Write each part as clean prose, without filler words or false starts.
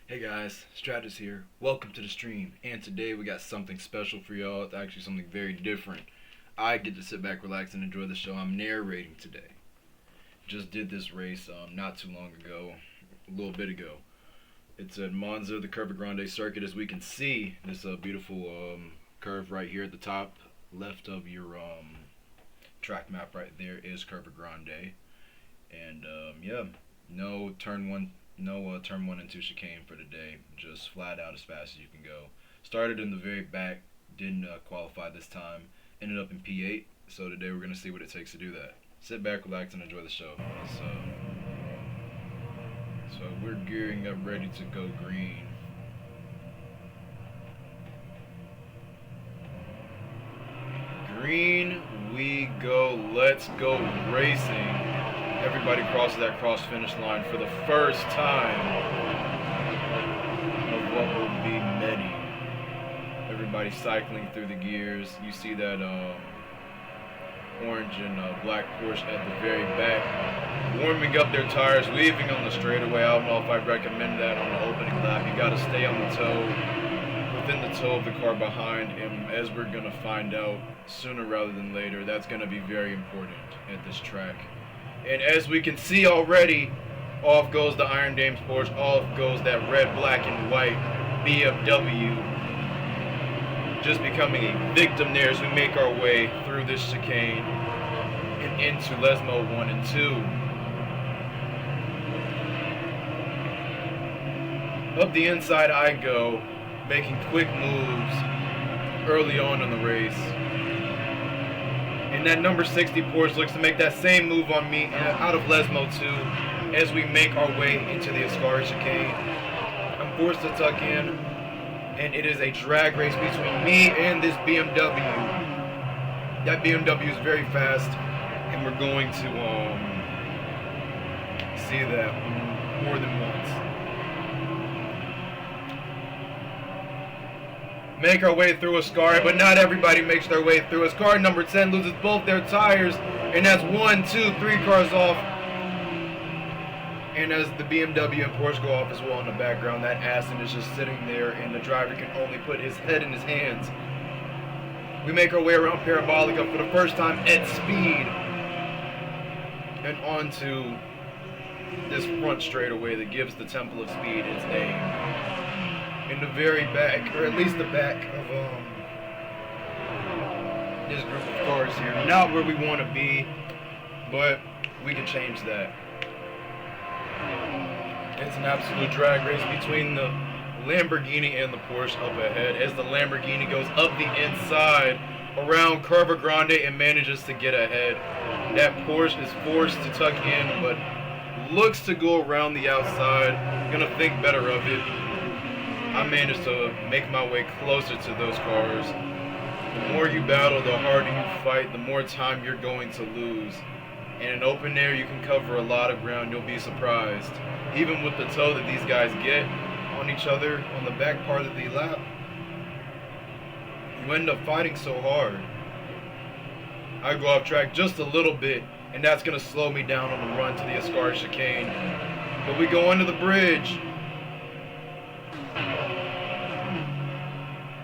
Hey guys, Stratos here. Welcome to the stream. And today we got something special for y'all. It's actually something very different. I get to sit back, relax, and enjoy the show. I'm narrating today. Just did this race not too long ago, a little bit ago. It's at Monza, the Curva Grande circuit. As we can see, this beautiful curve right here at the top left of your track map right there is Curva Grande. And yeah, no turn one, no turn one and two chicane for today. Just flat out as fast as you can go. Started in the very back, didn't qualify this time. Ended up in P8. So today we're gonna see what it takes to do that. Sit back, relax, and enjoy the show. So we're gearing up, ready to go green. Green, we go. Let's go racing. Everybody crosses that cross finish line for the first time of what will be many. Everybody cycling through the gears. You see that orange and black Porsche at the very back, warming up their tires, leaving on the straightaway. I don't know if I'd recommend that on the opening lap. You got to stay on the toe, within the toe of the car behind, and as we're going to find out sooner rather than later, that's going to be very important at this track. And as we can see already, off goes the Iron Dames Porsche, off goes that red, black, and white BMW. Just becoming a victim there as we make our way through this chicane and into LMU 1 and 2. Up the inside I go, making quick moves early on in the race. And that number 60 Porsche looks to make that same move on me out of LMU 2 as we make our way into the Ascari chicane. I'm forced to tuck in, and it is a drag race between me and this BMW. That BMW is very fast, and we're going to see that more than once. Make our way through Ascari, but not everybody makes their way through. Ascari number 10 loses both their tires, and that's 1, 2, 3 cars off. And as the BMW and Porsche go off as well in the background, that Aston is just sitting there, and the driver can only put his head in his hands. We make our way around Parabolica for the first time at speed, and onto this front straightaway that gives the Temple of Speed its name. In the very back, or at least the back of this group of cars here. Not where we want to be, but we can change that. It's an absolute drag race between the Lamborghini and the Porsche up ahead as the Lamborghini goes up the inside around Curva Grande and manages to get ahead. That Porsche is forced to tuck in, but looks to go around the outside. Gonna think better of it. I managed to make my way closer to those cars. The more you battle, the harder you fight, the more time you're going to lose. In an open air, you can cover a lot of ground. You'll be surprised. Even with the toe that these guys get on each other on the back part of the lap, you end up fighting so hard. I go off track just a little bit, and that's going to slow me down on the run to the Ascari chicane. But we go under the bridge,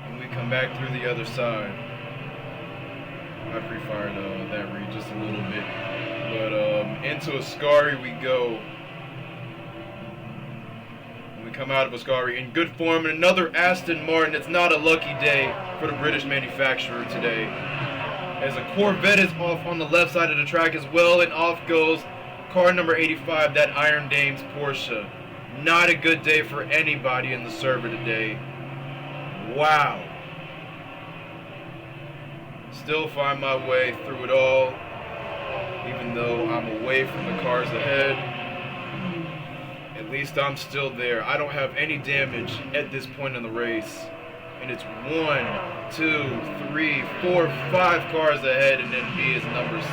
and we come back through the other side. I pre-fired that read just a little bit. But into Ascari we go. And we come out of Ascari in good form. And another Aston Martin. It's not a lucky day for the British manufacturer today, as a Corvette is off on the left side of the track as well. And off goes car number 85, that Iron Dames Porsche. Not a good day for anybody in the server today. Wow. Still find my way through it all, even though I'm away from the cars ahead. At least I'm still there. I don't have any damage at this point in the race. And it's 1, 2, 3, 4, 5 cars ahead, and then B is number 6.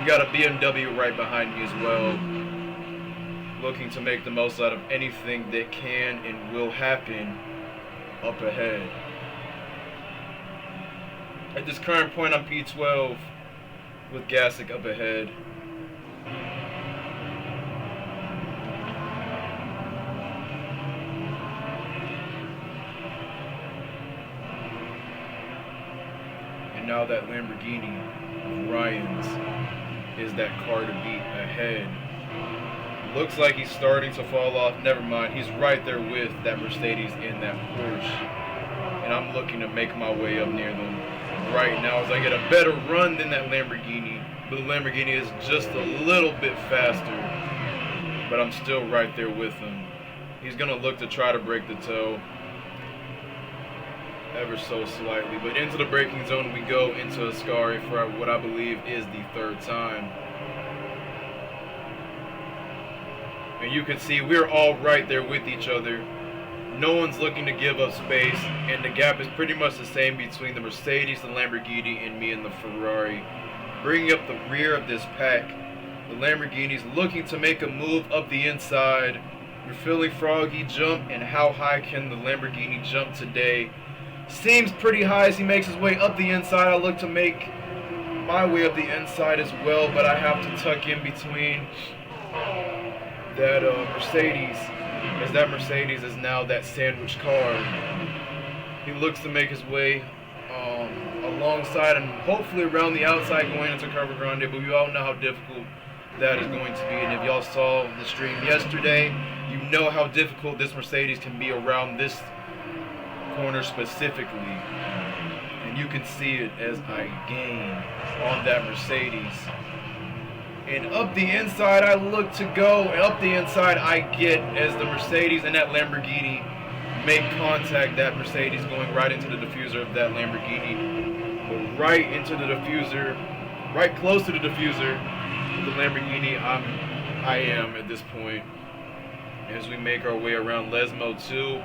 We got a BMW right behind me as well, looking to make the most out of anything that can and will happen up ahead. At this current point, I'm P12 with Gasick up ahead. And now that Lamborghini of Ryan's is that car to beat ahead. Looks like he's starting to fall off. Never mind. He's right there with that Mercedes and that Porsche. And I'm looking to make my way up near them right now as I get a better run than that Lamborghini. But the Lamborghini is just a little bit faster. But I'm still right there with him. He's going to look to try to break the toe. Ever so slightly. But into the braking zone we go, into Ascari for what I believe is the third time. And you can see we're all right there with each other. No one's looking to give up space, and the gap is pretty much the same between the Mercedes, the Lamborghini, and me and the Ferrari. Bringing up the rear of this pack, the Lamborghini's looking to make a move up the inside. You're feeling Froggy jump, and how high can the Lamborghini jump today? Seems pretty high as he makes his way up the inside. I look to make my way up the inside as well, but I have to tuck in between that Mercedes, as that Mercedes is now that sandwich car. He looks to make his way alongside and hopefully around the outside going into Carver Grande, but we all know how difficult that is going to be. And if y'all saw the stream yesterday, you know how difficult this Mercedes can be around this corner specifically. And you can see it as I gain on that Mercedes. And up the inside I look to go, and up the inside I get as the Mercedes and that Lamborghini make contact. That Mercedes going right into the diffuser of that Lamborghini, but right into the diffuser, right close to the diffuser of the Lamborghini I am at this point, as we make our way around Lesmo 2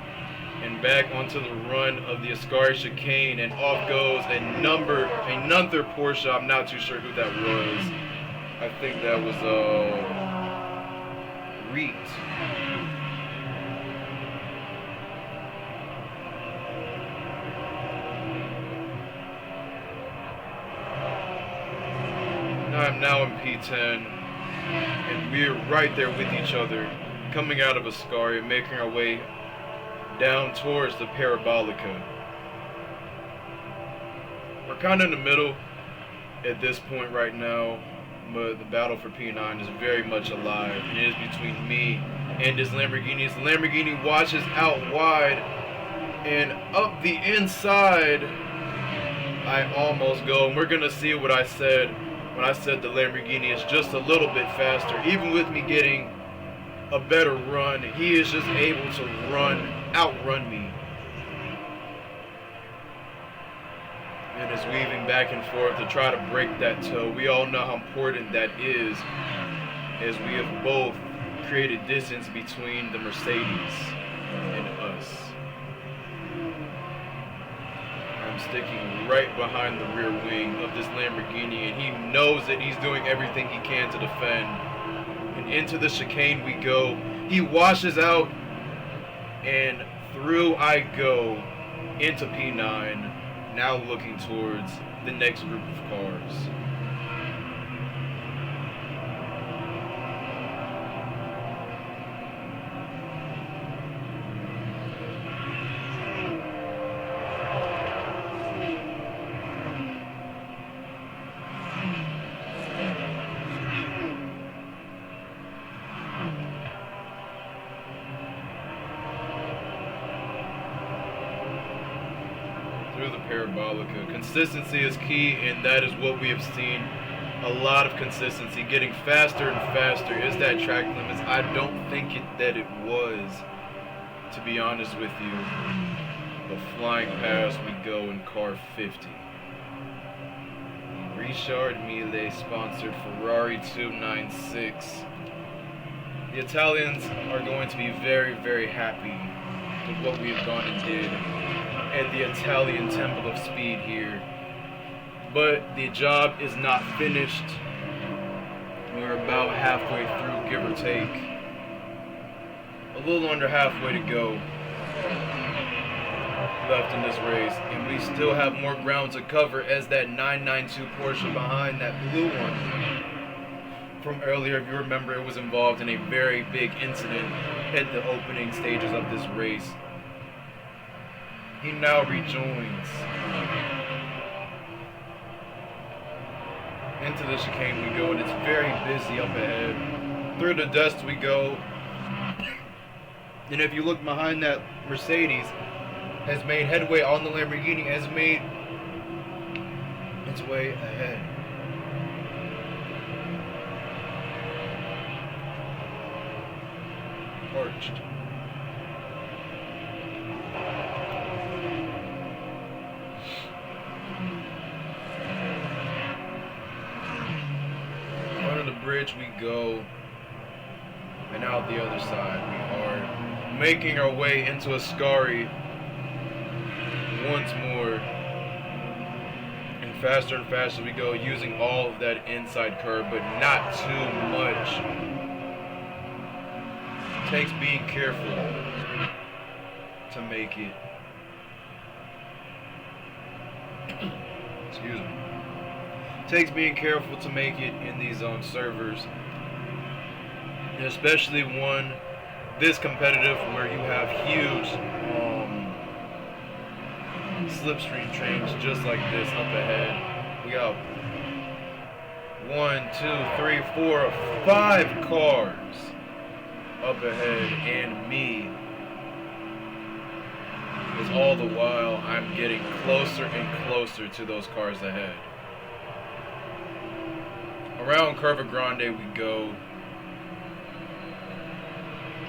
and back onto the run of the Ascari chicane, and off goes another Porsche. I'm not too sure who that was. I think that was Reet. I'm now in P10, and we're right there with each other, coming out of Ascari, making our way down towards the Parabolica. We're kind of in the middle at this point right now, but the battle for P9 is very much alive. It is between me and this Lamborghini. This Lamborghini watches out wide, and up the inside I almost go. And we're going to see what I said when I said the Lamborghini is just a little bit faster. Even with me getting a better run, he is just able to outrun me. And is weaving back and forth to try to break that toe. We all know how important that is, as we have both created distance between the Mercedes and us. I'm sticking right behind the rear wing of this Lamborghini, and he knows that he's doing everything he can to defend. And into the chicane we go. He washes out, and through I go into P9. Now looking towards the next group of cars. Through the Parabolica. Consistency is key, and that is what we have seen. A lot of consistency, getting faster and faster. Is that track limits? I don't think that it was, to be honest with you. But flying past we go in car 50. Richard Mille sponsored Ferrari 296. The Italians are going to be very, very happy with what we have gone and did at the Italian Temple of Speed here. But the job is not finished. We're about halfway through, give or take. A little under halfway to go left in this race, and we still have more ground to cover, as that 992 Porsche behind that blue one from earlier, if you remember, it was involved in a very big incident at the opening stages of this race. He now rejoins Into the chicane we go, and it's very busy up ahead. Through the dust we go. And if you look behind, that Mercedes has made headway on the Lamborghini, has made its way ahead. Arched. Under the bridge we go, and out the other side we are making our way into Ascari once more, and faster we go, using all of that inside curve, but not too much. It takes being careful to make it. Excuse me. It takes being careful to make it in these servers, and especially one this competitive where you have huge slipstream trains just like this up ahead. We got 1, 2, 3, 4, 5 cars up ahead, and me. Because all the while I'm getting closer and closer to those cars ahead. Around Curva Grande we go,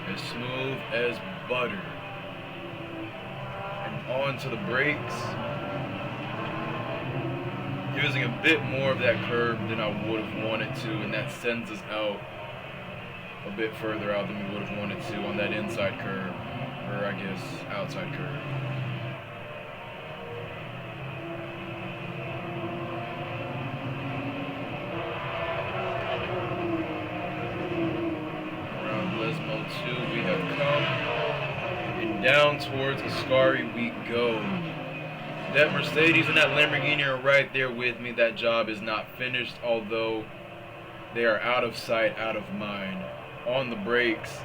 as smooth as butter. And onto the brakes, using a bit more of that curve than I would have wanted to, and that sends us out a bit further out than we would have wanted to on that inside curve, or I guess outside curve. We have come, and down towards Ascari we go. That Mercedes and that Lamborghini are right there with me. That job is not finished, although they are out of sight, out of mind. On the brakes,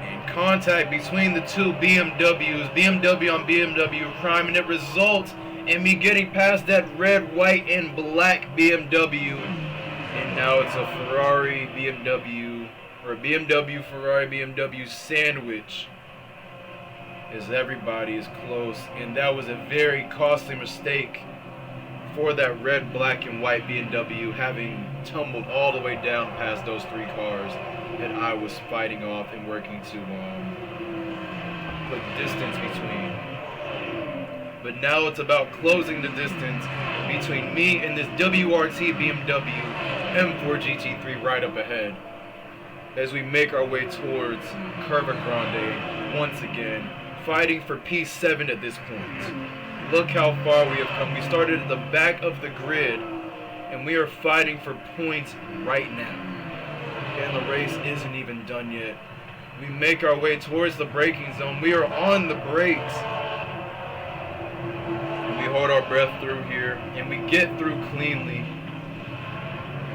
and contact between the two BMWs, BMW on BMW crime, and it results in me getting past that red, white, and black BMW, and now it's a Ferrari BMW, or a BMW Ferrari BMW sandwich, as everybody is close. And that was a very costly mistake for that red, black, and white BMW, having tumbled all the way down past those 3 cars that I was fighting off and working to put distance between. But now it's about closing the distance between me and this WRT BMW M4 GT3 right up ahead, as we make our way towards Curva Grande once again, fighting for P7 at this point. Look how far we have come. We started at the back of the grid, and we are fighting for points right now. And the race isn't even done yet. We make our way towards the braking zone. We are on the brakes. And we hold our breath through here, and we get through cleanly.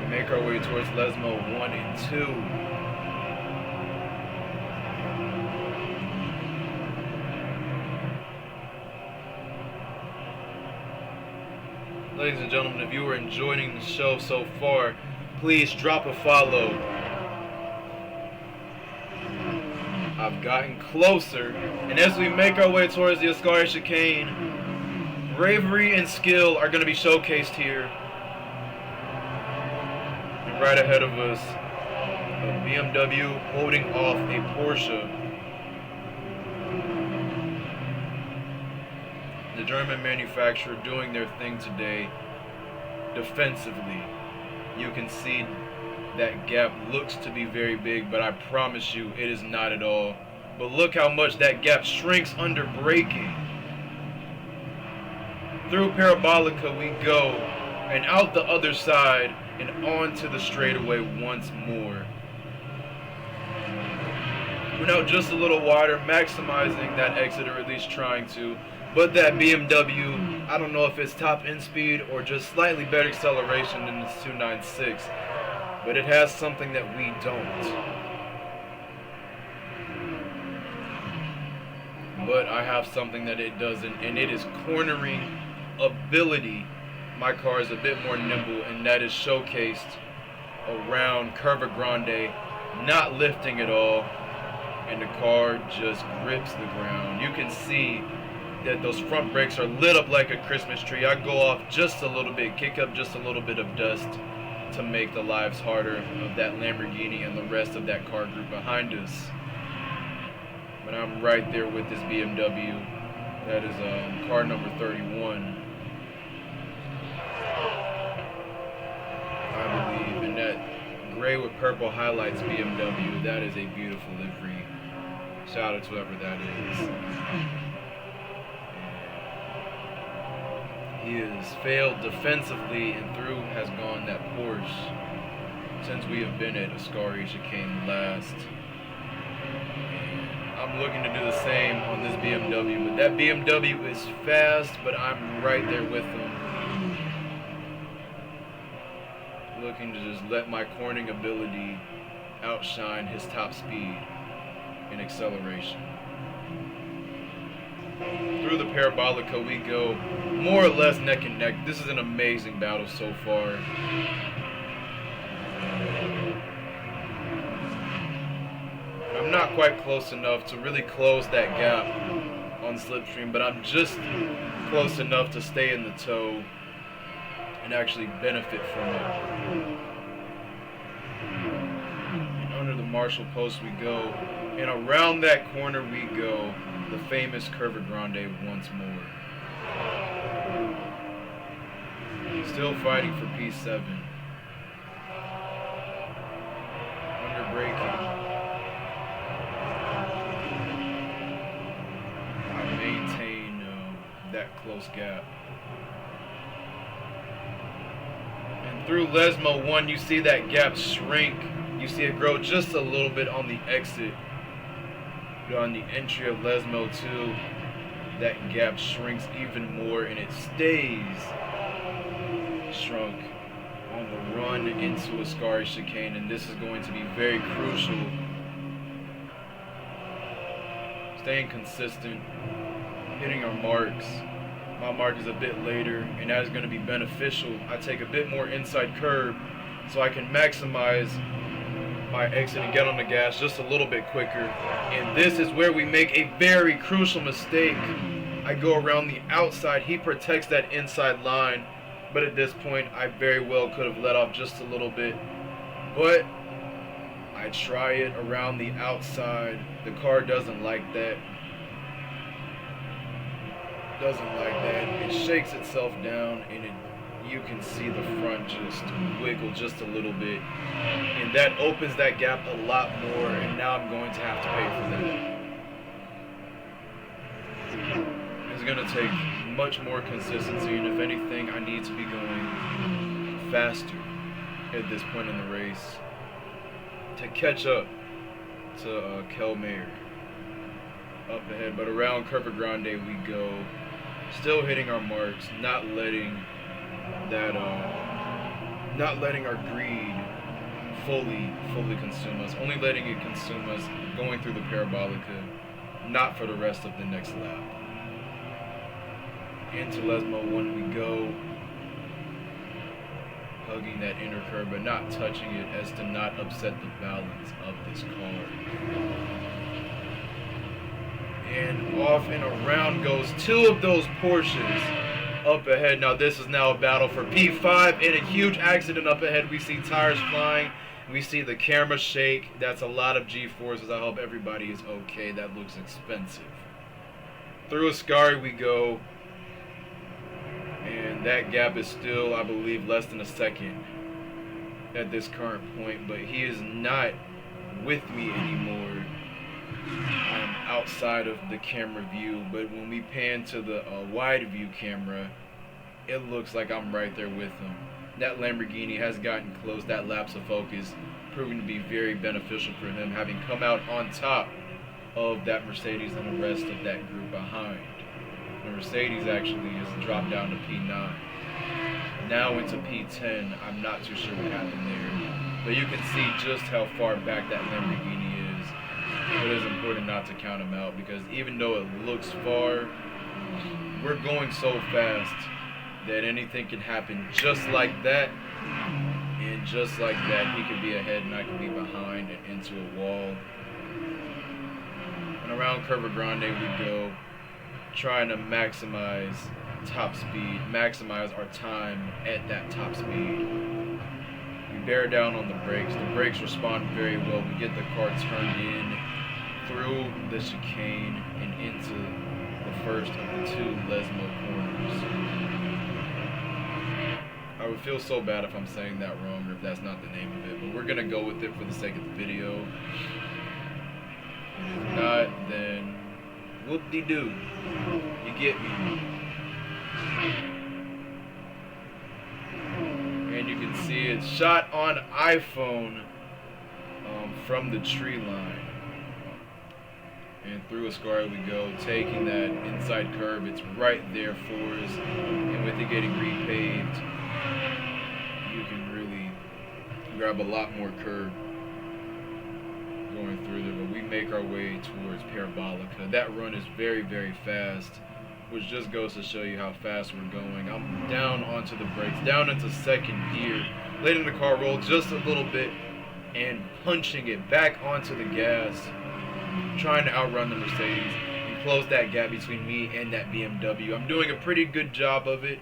We make our way towards Lesmo 1 and 2. Ladies and gentlemen, if you are enjoying the show so far, please drop a follow. I've gotten closer, and as we make our way towards the Ascari chicane, bravery and skill are going to be showcased here. And right ahead of us, a BMW holding off a Porsche. The German manufacturer doing their thing today defensively. You can see that gap looks to be very big, but I promise you it is not at all. But look how much that gap shrinks under braking. Through Parabolica we go, and out the other side and onto the straightaway once more. We're now just a little wider, maximizing that exit, or at least trying to. But that BMW, I don't know if it's top end speed or just slightly better acceleration than this 296, but it has something that we don't. But I have something that it doesn't, and it is cornering ability. my car is a bit more nimble, and that is showcased around Curva Grande, not lifting at all, and the car just grips the ground. You can see that those front brakes are lit up like a Christmas tree. I go off just a little bit, kick up just a little bit of dust to make the lives harder of that Lamborghini and the rest of that car group behind us. But I'm right there with this BMW. That is car number 31, I believe. And that gray with purple highlights BMW, that is a beautiful livery. Shout out to whoever that is. He has failed defensively, and through has gone that Porsche since we have been at Ascari Chicane last. I'm looking to do the same on this BMW, but that BMW is fast, but I'm right there with him. Looking to just let my cornering ability outshine his top speed and acceleration. Through the Parabolica we go more or less neck and neck. This is an amazing battle so far. I'm not quite close enough to really close that gap on slipstream, but I'm just close enough to stay in the tow and actually benefit from it. And under the Marshall post we go, and around that corner we go, the famous Curva Grande once more. Still fighting for P7. Under braking. I maintain that close gap. And through Lesmo 1, you see that gap shrink. You see it grow just a little bit on the exit. But on the entry of Lesmo 2, that gap shrinks even more, and it stays shrunk on the run into Ascari Chicane, and this is going to be very crucial. Staying consistent, hitting our marks. My mark is a bit later, and that is going to be beneficial. I take a bit more inside curb so I can maximize my exit and get on the gas just a little bit quicker. And this is where we make a very crucial mistake. I go around the outside. He protects that inside line, but at this point I very well could have let off just a little bit, but I try it around the outside. The car doesn't like that. It shakes itself down, and you can see the front just wiggle just a little bit, and that opens that gap a lot more, and now I'm going to have to pay for that. It's going to take much more consistency, and if anything, I need to be going faster at this point in the race to catch up to Kel Mayer up ahead. But around Curva Grande we go, still hitting our marks, not letting our greed fully consume us, only letting it consume us going through the Parabolica, not for the rest of the next lap. Into Lesmo 1 we go, hugging that inner curb but not touching it as to not upset the balance of this car. And off and around goes two of those Porsches up ahead. Now this is now a battle for P5, and a huge accident up ahead. We see tires flying. We see the camera shake. That's a lot of G-forces. I hope everybody is okay. That looks expensive. Through Ascari we go. And that gap is still, I believe, less than a second at this current point. But he is not with me anymore. I'm outside of the camera view. But when we pan to the wide view camera, it looks like I'm right there with him. That Lamborghini has gotten close. That lapse of focus proving to be very beneficial for him, having come out on top of that Mercedes and the rest of that group behind. The Mercedes actually has dropped down to P9. Now into P10. I'm not too sure what happened there. But you can see just how far back that Lamborghini is. It is important not to count him out, because even though it looks far, we're going so fast that anything can happen just like that. And just like that, he could be ahead and I could be behind and into a wall. And around Curva Grande we go, trying to maximize top speed, maximize our time at that top speed. We bear down on the brakes. The brakes respond very well. We get the car turned in through the chicane and into the first of the two Lesmo corners. I would feel so bad if I'm saying that wrong or if that's not the name of it, but we're gonna go with it for the sake of the video. And if not, then whoop-de-doo. You get me. And you can see it's shot on iPhone from the tree line. And through Ascari we go, taking that inside curve. It's right there for us. And with it getting repaved, you can really grab a lot more curb going through there. But we make our way towards Parabolica. That run is very, very fast, which just goes to show you how fast we're going. I'm down onto the brakes, down into second gear, letting the car roll just a little bit and punching it back onto the gas, trying to outrun the Mercedes and close that gap between me and that BMW. I'm doing a pretty good job of it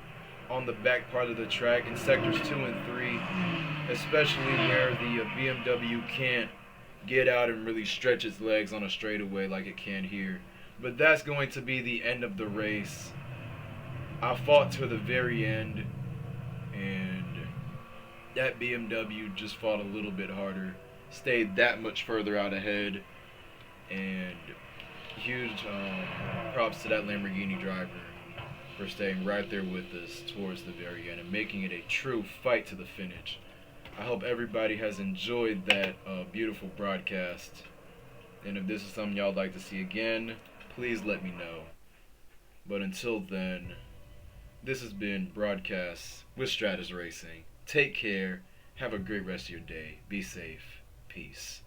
on the back part of the track in sectors 2 and 3, especially where the BMW can't get out and really stretch its legs on a straightaway like it can here. But that's going to be the end of the race. I fought to the very end, and that BMW just fought a little bit harder, stayed that much further out ahead, and huge props to that Lamborghini driver for staying right there with us towards the very end and making it a true fight to the finish. I hope everybody has enjoyed that beautiful broadcast, and if this is something y'all would like to see again, please let me know. But until then, this has been Broadcasts with Stratos Racing. Take care. Have a great rest of your day. Be safe. Peace.